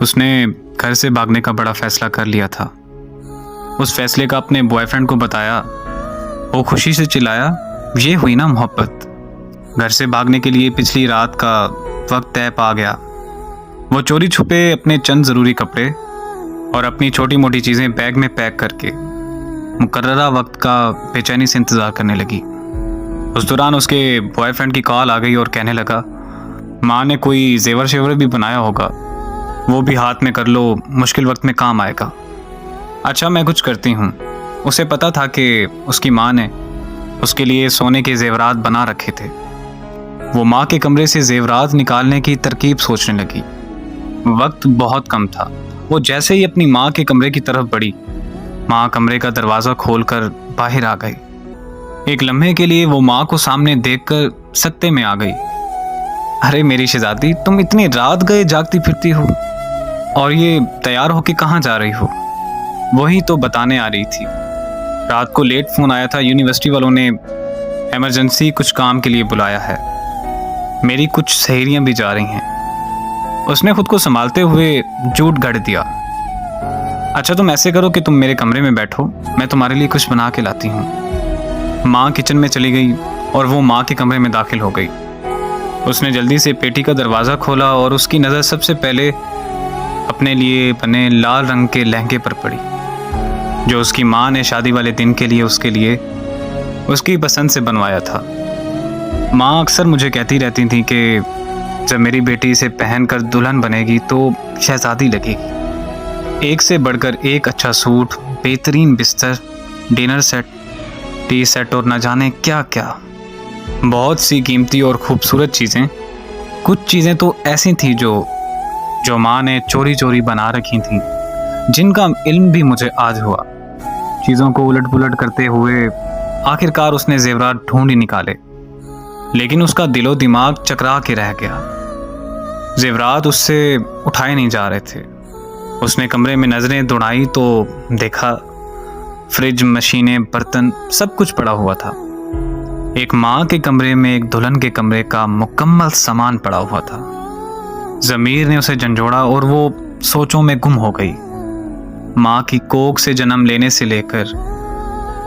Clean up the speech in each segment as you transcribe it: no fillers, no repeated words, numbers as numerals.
اس نے گھر سے بھاگنے کا بڑا فیصلہ کر لیا تھا۔ اس فیصلے کا اپنے بوائے فرینڈ کو بتایا۔ وہ خوشی سے چلایا، یہ ہوئی نا محبت۔ گھر سے بھاگنے کے لیے پچھلی رات کا وقت طے پا گیا۔ وہ چوری چھپے اپنے چند ضروری کپڑے اور اپنی چھوٹی موٹی چیزیں بیگ میں پیک کر کے مقررہ وقت کا بے چینی سے انتظار کرنے لگی۔ اس دوران اس کے بوائے فرینڈ کی کال آ گئی اور کہنے لگا، ماں نے کوئی زیور شیور بھی بنایا ہوگا، وہ بھی ہاتھ میں کر لو، مشکل وقت میں کام آئے گا۔ اچھا میں کچھ کرتی ہوں۔ اسے پتا تھا کہ اس کی ماں نے اس کے لیے سونے کے زیورات بنا رکھے تھے۔ وہ ماں کے کمرے سے زیورات نکالنے کی ترکیب سوچنے لگی۔ وقت بہت کم تھا۔ وہ جیسے ہی اپنی ماں کے کمرے کی طرف بڑھی، ماں کمرے کا دروازہ کھول کر باہر آ گئی۔ ایک لمحے کے لیے وہ ماں کو سامنے دیکھ کر سکتے میں آ گئی۔ ارے میری شہزادی، تم اتنی رات گئے جاگتی پھرتی ہو، اور یہ تیار ہو کے کہاں جا رہی ہو؟ وہی تو بتانے آ رہی تھی، رات کو لیٹ فون آیا تھا، یونیورسٹی والوں نے ایمرجنسی کچھ کام کے لیے بلایا ہے، میری کچھ سہیلیاں بھی جا رہی ہیں۔ اس نے خود کو سنبھالتے ہوئے جھوٹ گھڑ دیا۔ اچھا تم ایسے کرو کہ تم میرے کمرے میں بیٹھو، میں تمہارے لیے کچھ بنا کے لاتی ہوں۔ ماں کچن میں چلی گئی اور وہ ماں کے کمرے میں داخل ہو گئی۔ اس نے جلدی سے پیٹی کا دروازہ کھولا اور اس کی نظر سب سے پہلے اپنے لیے بنے لال رنگ کے لہنگے پر پڑی، جو اس کی ماں نے شادی والے دن کے لیے اس کی پسند سے بنوایا تھا۔ ماں اکثر مجھے کہتی رہتی تھی کہ جب میری بیٹی اسے پہن کر دلہن بنے گی تو شہزادی لگے گی۔ ایک سے بڑھ کر ایک اچھا سوٹ، بہترین بستر، ڈنر سیٹ، ٹی سیٹ اور نہ جانے کیا کیا، بہت سی قیمتی اور خوبصورت چیزیں۔ کچھ چیزیں تو ایسی تھیں جو ماں نے چوری چوری بنا رکھی تھیں، جن کا علم بھی مجھے آج ہوا۔ چیزوں کو الٹ پلٹ کرتے ہوئے آخرکار اس نے زیورات ڈھونڈ ہی نکالے، لیکن اس کا دل و دماغ چکرا کے رہ گیا۔ زیورات اس سے اٹھائے نہیں جا رہے تھے۔ اس نے کمرے میں نظریں دوڑائی تو دیکھا فریج، مشینیں، برتن، سب کچھ پڑا ہوا تھا۔ ایک ماں کے کمرے میں ایک دلہن کے کمرے کا مکمل سامان پڑا ہوا تھا۔ ضمیر نے اسے جھنجھوڑا اور وہ سوچوں میں گم ہو گئی۔ ماں کی کوکھ سے جنم لینے سے لے کر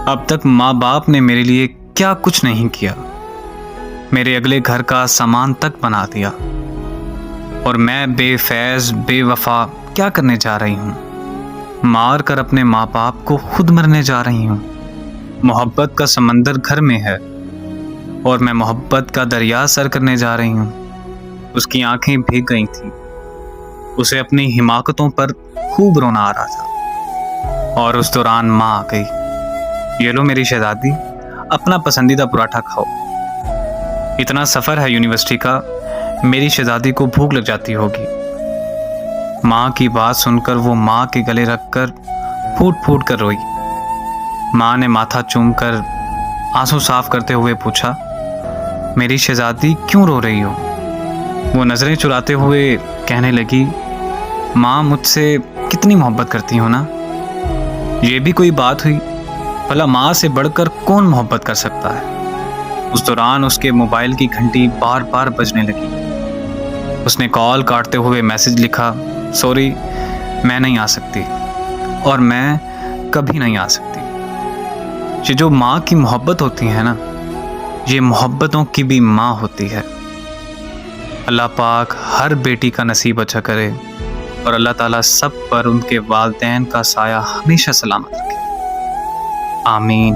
اب تک ماں باپ نے میرے لیے کیا کچھ نہیں کیا، میرے اگلے گھر کا سامان تک بنا دیا، اور میں بے فیض بے وفا کیا کرنے جا رہی ہوں؟ مار کر اپنے ماں باپ کو خود مرنے جا رہی ہوں۔ محبت کا سمندر گھر میں ہے اور میں محبت کا دریا سر کرنے جا رہی ہوں۔ اس کی آنکھیں بھیگ گئی تھیں، اسے اپنی حماقتوں پر خوب رونا آ رہا تھا، اور اس دوران ماں آ گئی۔ یہ لو میری شہزادی، اپنا پسندیدہ پراٹھا کھاؤ، اتنا سفر ہے یونیورسٹی کا، میری شہزادی کو بھوک لگ جاتی ہوگی۔ ماں کی بات سن کر وہ ماں کے گلے رکھ کر پھوٹ پھوٹ کر روئی۔ ماں نے ماتھا چوم کر آنسو صاف کرتے ہوئے پوچھا، میری شہزادی کیوں رو رہی ہو؟ وہ نظریں چراتے ہوئے کہنے لگی، ماں مجھ سے کتنی محبت کرتی ہو نا۔ یہ بھی کوئی بات ہوئی؟ بھلا ماں سے بڑھ کر کون محبت کر سکتا ہے؟ اس دوران اس کے موبائل کی گھنٹی بار بار بجنے لگی۔ اس نے کال کاٹتے ہوئے میسج لکھا، سوری میں نہیں آ سکتی، اور میں کبھی نہیں آ سکتی۔ یہ جو ماں کی محبت ہوتی ہے نا، یہ محبتوں کی بھی ماں ہوتی ہے۔ اللہ پاک ہر بیٹی کا نصیب اچھا کرے، اور اللہ تعالیٰ سب پر ان کے والدین کا سایہ ہمیشہ سلامت رکھے، آمین۔